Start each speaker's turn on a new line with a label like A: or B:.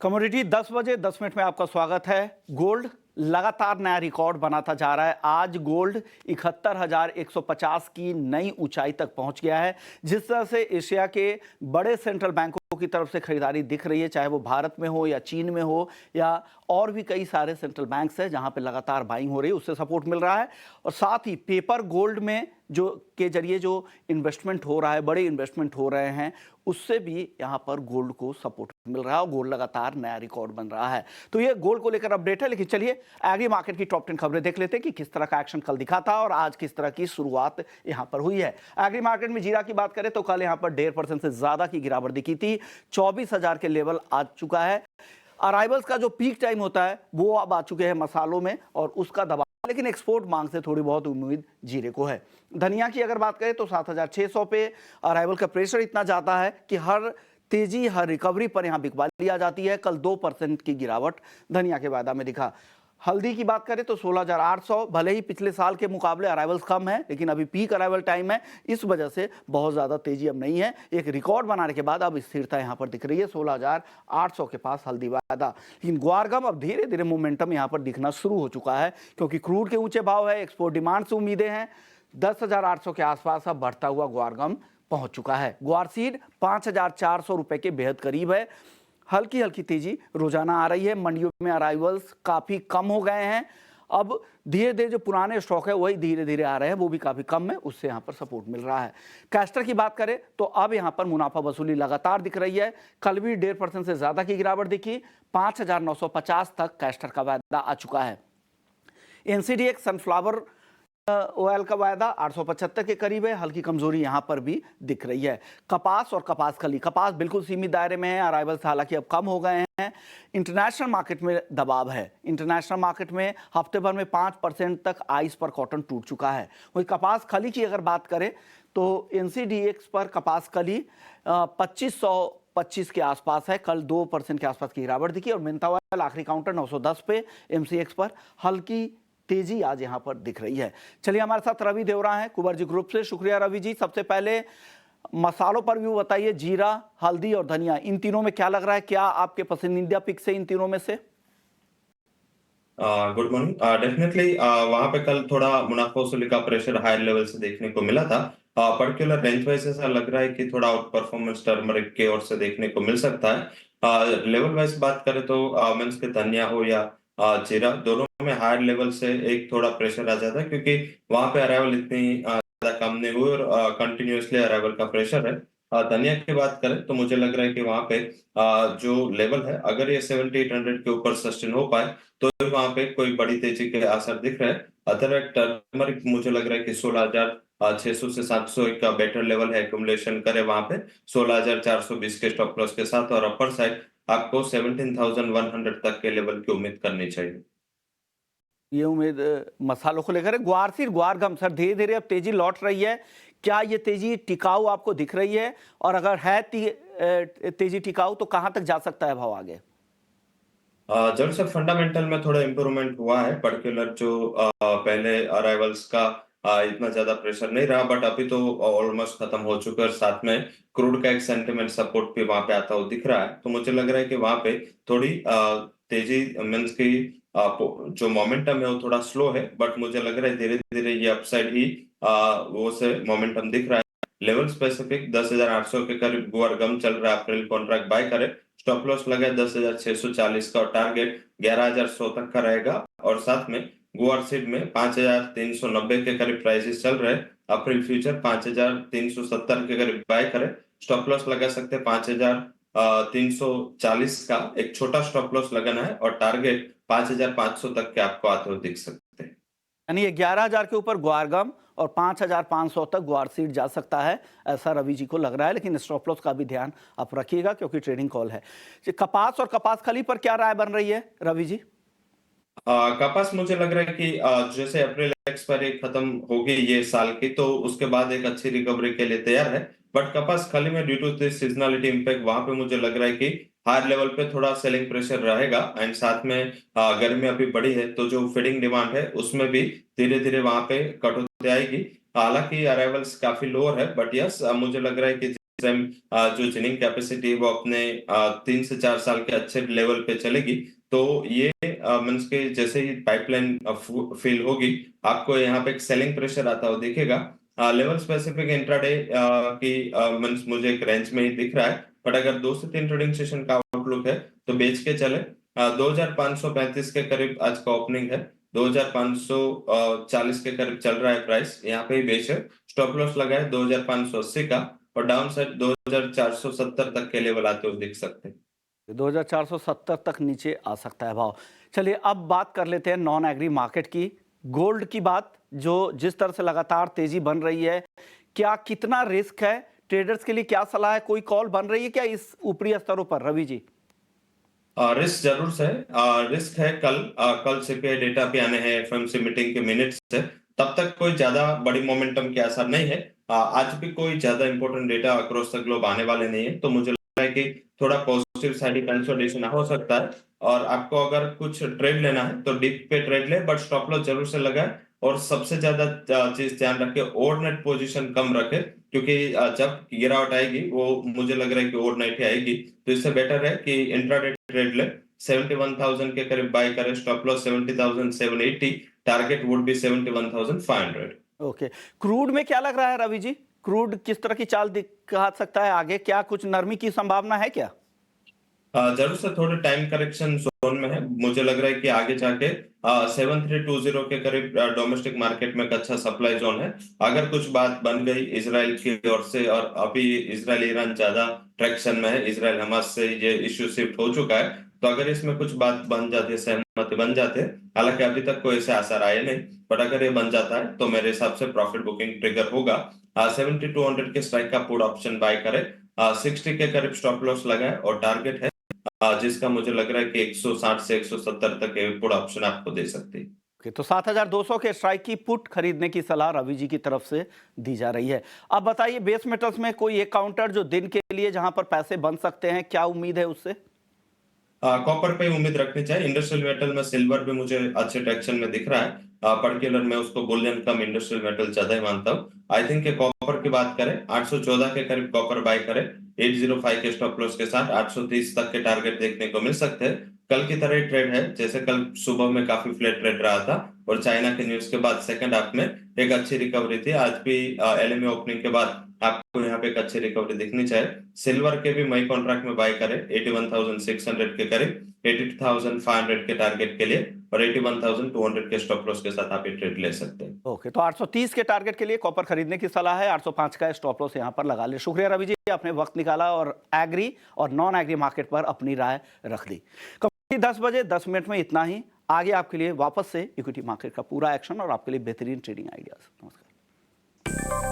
A: Commodity 10 बजे 10 minute में आपका स्वागत है। गोल्ड लगातार नया रिकॉर्ड बनाता जा रहा है। आज गोल्ड 71,150 की नई ऊंचाई तक पहुंच गया है। जिस तरह से एशिया के बड़े सेंट्रल बैंकों की तरफ से खरीदारी दिख रही है, चाहे वो भारत में हो या चीन में हो या और भी कई सारे सेंट्रल बैंक्स हैं जहां पे लगातार बाइंग हो रही है, उससे सपोर्ट मिल रहा है। और साथ ही पेपर गोल्ड में जो के जरिए जो इन्वेस्टमेंट हो रहा है, बड़े इन्वेस्टमेंट हो रहे हैं, उससे भी यहाँ पर गोल्ड को सपोर्ट मिल रहा है और गोल्ड लगातार नया रिकॉर्ड बन रहा है। तो ये गोल्ड को लेकर अपडेट है। लेकिन चलिए एग्री मार्केट की टॉप 10 खबरें देख लेते हैं कि किस तरह का एक्शन कल दिखा था और आज किस तरह की शुरुआत यहाँ पर हुई है। एग्री मार्केट में जीरा की बात करें तो कल यहाँ पर 1.5% से ज्यादा की गिरावट दिखी थी। 24,000 के लेवल आ चुका है। अराइवल्स का जो पीक टाइम होता है वो अब आ चुके हैं मसालों में और उसका दबाव, लेकिन एक्सपोर्ट मांग से थोड़ी बहुत उम्मीद जीरे को है। धनिया की अगर बात करें तो 7,600 पे अराइवल का प्रेशर इतना जाता है कि हर तेजी हर रिकवरी पर यहां बिकवाली आ जाती है। कल 2% की गिरावट धनिया के वायदा में दिखा। हल्दी की बात करें तो 16,800, भले ही पिछले साल के मुकाबले अराइवल्स कम है, लेकिन अभी पीक अराइवल टाइम है, इस वजह से बहुत ज़्यादा तेजी अब नहीं है। एक रिकॉर्ड बनाने के बाद अब स्थिरता यहाँ पर दिख रही है। 16,800 के पास हल्दी वायदा। लेकिन ग्वारगम अब धीरे धीरे मोमेंटम यहाँ पर दिखना शुरू हो चुका है, क्योंकि क्रूड के ऊंचे भाव है, एक्सपोर्ट डिमांड से उम्मीदें हैं। 10,800 के आसपास अब बढ़ता हुआ ग्वारगम पहुंच चुका है। ग्वारसीड 5,400 रुपए के बेहद करीब है। हल्की हल्की तेजी रोजाना आ रही है। मंडियों में अराइवल्स काफी कम हो गए हैं। अब धीरे धीरे जो पुराने स्टॉक है वही धीरे धीरे आ रहे हैं, वो भी काफी कम है, उससे यहाँ पर सपोर्ट मिल रहा है। कैस्टर की बात करें तो अब यहाँ पर मुनाफा वसूली लगातार दिख रही है। कल भी 1.5% से ज्यादा की गिरावट दिखी। 5,950 तक कैस्टर का वायदा आ चुका है। एनसीडीएक्स सनफ्लावर ऑयल का वायदा 875 के करीब है। हल्की कमजोरी यहां पर भी दिख रही है। कपास और कपास खली, कपास बिल्कुल सीमित दायरे में है। अराइवल्स हालांकि अब कम हो गए हैं। इंटरनेशनल मार्केट में दबाव है। इंटरनेशनल मार्केट में हफ्ते भर में 5% तक आइस पर कॉटन टूट चुका है। वही कपास खली की अगर बात करें तो एनसीडीएक्स पर कपास खली 2525 के आसपास है। कल 2% के आसपास की गिरावट दिखी। और मेंथा ऑयल आखिरी काउंटर 910 पे एमसीएक्स पर हल्की तेजी आज यहां पर दिख रही है। चलिए हमारे साथ रवि देवरा हैं कुबरजी ग्रुप से। शुक्रिया रवि जी। सबसे पहले मसालों पर भी बताइए, जीरा, हल्दी और धनिया, इन तीनों में क्या लग रहा है? क्या आपके पसंदीदा पिक से इन तीनों में से?
B: Good morning. डेफिनेटली वहां पे कल थोड़ा मुनाफा वसूली का प्रेशर हायर लेवल से देखने को मिला था। पर्टिकुलर रेंज वाइज ऐसा लग रहा है कि थोड़ा आउट परफॉर्मेंस टर्मरिक के ओर से देखने को मिल सकता है। लेवल वाइज बात करें तो मीन्स के धनिया हो या जीरा, दोनों में हायर लेवल से एक थोड़ा प्रेशर आ जाता है, क्योंकि वहां पे अराइवल इतनी ज्यादा कम नहीं हुई और कंटिन्यूअसली अराइवल का प्रेशर है। धनिया की बात करें तो मुझे लग रहा है कि वहां पे जो लेवल है, अगर ये 7800 के ऊपर सस्टेन हो पाए तो वहां पे कोई बड़ी तेजी के असर दिख रहे हैं। अदर टर्मरिक मुझे लग रहा है कि 16,600 से 700 का बेटर लेवल है, एक्यूमुलेशन करे वहां पे 16,420 के स्टॉप लॉस के साथ, और अपर साइड आपको 17,100 तक के लेवल की उम्मीद करनी चाहिए।
A: ये उम्मीद मसालों को लेकर है। ग्वारसीड ग्वारगम सर धीरे धीरे अब तेजी लौट रही है। क्या ये तेजी टिकाऊ आपको दिख रही है? और अगर है तेजी टिकाऊ तो कहां तक जा सकता है भाव आगे?
B: जब से फंडामेंटल में थोड़ा इम्प्रूवमेंट हुआ है, पर्टिकुलर जो पहले अराइवल्स का इतना ज्यादा प्रेशर नहीं रहा, बट अभी तो ऑलमोस्ट खत्म हो चुका है। और साथ में क्रूड का एक सेंटिमेंट सपोर्ट भी वहां पे आता हुआ दिख रहा है। तो मुझे लग रहा है कि वहां पे थोड़ी तेजी मीन्स की जो मोमेंटम है वो थोड़ा स्लो है, बट मुझे लग रहा है धीरे धीरे ये अपसाइड ही वो से मोमेंटम दिख रहा है। लेवल स्पेसिफिक 10,800 के करीब गुआर गम चल रहा है। अप्रैल कॉन्ट्रैक्ट बाय करे, स्टॉप लॉस लगा 10,640 का और टारगेट 11,100 तक का रहेगा। और साथ में गुआर सीड में 5,390 के करीब प्राइसेस चल रहे हैं। अप्रैल फ्यूचर 5,370 के करीब बाय करे, स्टॉप लॉस लगा सकते हैं 5,340 का। एक छोटा स्टॉप लॉस लगाना है और टारगेट 5,500 तक के आपको आते हुए दिख सकते हैं।
A: यानी 11,000 के ऊपर ग्वारगम और 5,500 तक ग्वारसीड जा सकता है, ऐसा रवि जी को लग रहा है। लेकिन स्टॉप लॉस का भी ध्यान आप रखिएगा, क्योंकि ट्रेडिंग कॉल है। कपास और कपास खली पर क्या राय बन रही है रवि जी?
B: कपास मुझे लग रहा है कि जैसे अप्रैल एक्सपायरी खत्म होगी ये साल की, तो उसके बाद एक अच्छी रिकवरी के लिए तैयार है। बट कपास खाली में due to this seasonality impact वहां पे मुझे लग रहा है कि हायर लेवल पे थोड़ा सेलिंग प्रेशर रहेगा। एंड साथ में गर्मी अभी बढ़ी है, तो जो फीडिंग डिमांड है उसमें भी धीरे धीरे वहां पे कटौती आएगी। हालांकि अराइवल्स काफी लोअर है, बट यस मुझे लग रहा है कि टाइम जो जिनिंग कैपेसिटी है वो अपने 3 से 4 साल के अच्छे लेवल पे चलेगी, तो ये मीन्स के जैसे ही पाइपलाइन फिल होगी, आपको यहाँ पे एक सेलिंग प्रेशर आता हुआ दिखेगा। लेवल स्पेसिफिक इंट्राडे की मीन्स मुझे एक रेंज में ही दिख रहा है, बट अगर 2 से 3 ट्रेडिंग सेशन का आउटलुक है तो बेच के चले। 2535 के करीब आज का ओपनिंग है, 2540 के करीब चल रहा है प्राइस, यहाँ पे ही बेचे। स्टॉप लॉस लगा है 2580 का, और डाउन साइड 2470 तक के लेवल आते हुए दिख सकते हैं।
A: 2470 तक नीचे आ सकता है भाव। चलिए अब बात कर लेते हैं नॉन एग्री मार्केट की, गोल्ड की बात, जो जिस तरह से लगातार तेजी बन रही है, क्या कितना रिस्क है? ट्रेडर्स के लिए क्या सलाह है? कोई कॉल बन रही है क्या इस ऊपरी स्तरों पर, रवि जी?
B: रिस्क जरूर से रिस्क है। कल सीपीआई डेटा भी आने हैं, एफएमसी मीटिंग के मिनट्स है, तब तक कोई ज्यादा बड़ी मोमेंटम के असर नहीं है। आज भी कोई ज्यादा important data across the globe आने वाले नहीं है, तो मुझे लगता है कि थोड़ा पॉजिटिव साइड कंसोलिडेशन हो सकता है। और आपको अगर कुछ ट्रेड लेना है तो डीप पे ट्रेड ले, बट स्टॉप लॉस जरूर से लगाए। और सबसे ज्यादा चीज ध्यान रखे, ओवरनाइट पोजीशन कम रखे, क्योंकि जब गिरावट आएगी वो मुझे लग रहा है कि ओवरनाइट ही आएगी, तो इससे बेटर है कि इंट्राडे ट्रेड ले। 71,000 के करीब बाय करें, stop loss 70,780, target would be 71,500।
A: Okay, crude में क्या लग रहा है रवि जी? क्रूड किस तरह की चाल दिखा सकता है आगे? क्या कुछ नरमी की संभावना है क्या?
B: जरूर से थोड़े टाइम करेक्शन जोन में है, मुझे लग रहा है कि आगे जाके 7320 के करीब डोमेस्टिक मार्केट में एक अच्छा सप्लाई जोन है। अगर कुछ बात बन गई इसराइल की ओर से, और अभी इसराइल ईरान ज्यादा ट्रैक्शन में है, इसराइल हमास से ये इश्यू शिफ्ट हो चुका है, तो अगर इसमें कुछ बात बन जाती है, सहमति बन जाते हैं, हालांकि अभी तक कोई ऐसे असर आए नहीं, बट अगर ये बन जाता है तो मेरे हिसाब से प्रॉफिट बुकिंग ट्रिगर होगा। 7200 के स्ट्राइक का पुट ऑप्शन बाय करे, 60 के करीब स्टॉप लॉस लगाए, और टारगेट है जिसका मुझे लग रहा है कि 160 से 170 तक पुट ऑप्शन आपको दे सकती है।
A: ओके, तो 7200 के स्ट्राइक की पुट खरीदने की सलाह रवि जी की तरफ से दी जा रही है। अब बताइए, बेस मेटल्स में कोई एक काउंटर जो दिन के लिए जहां पर पैसे बन सकते हैं, क्या उम्मीद है उससे?
B: कॉपर पे उम्मीद रखनी चाहिए। इंडस्ट्रियल मेटल में सिल्वर भी मुझे अच्छे ट्रैक्शन में दिख रहा है, पर्टिकुलर मैं उसको बुलियन कम इंडस्ट्रियल मेटल ज्यादा ही मानता हूँ। आई थिंक कॉपर की बात करें, 814 के करीब कॉपर बाय करें, 805 के स्टॉप लॉस के साथ 830 तक के टारगेट देखने को मिल सकते हैं। कल की तरह ही ट्रेड है, जैसे कल सुबह में काफी फ्लैट ट्रेड रहा था, और चाइना के न्यूज के बाद सेकंड हाफ में एक अच्छी रिकवरी थी। आज भी एलएमए ओपनिंग के बाद आपको यहाँ पे एक अच्छी रिकवरी दिखनी चाहिए। सिल्वर के भी मई कॉन्ट्रैक्ट में बाय करें, 81,600 के करीब, 82,500 के टारगेट के लिए, और 81,200 के स्टॉप लॉस के साथ आप ये ट्रेड ले सकते हैं।
A: ओके, तो 830 के टारगेट के लिए कॉपर खरीदने की सलाह है, 805 का स्टॉप लॉस यहां पर लगा ले। शुक्रिया रवि जी, आपने वक्त निकाला और एग्री और नॉन एग्री मार्केट पर अपनी राय रख दी। कभी 10 बजे 10 मिनट में इतना ही। आगे आपके लिए वापस से इक्विटी मार्केट का पूरा एक्शन और आपके लिए बेहतरीन ट्रेडिंग आइडियाज। नमस्कार।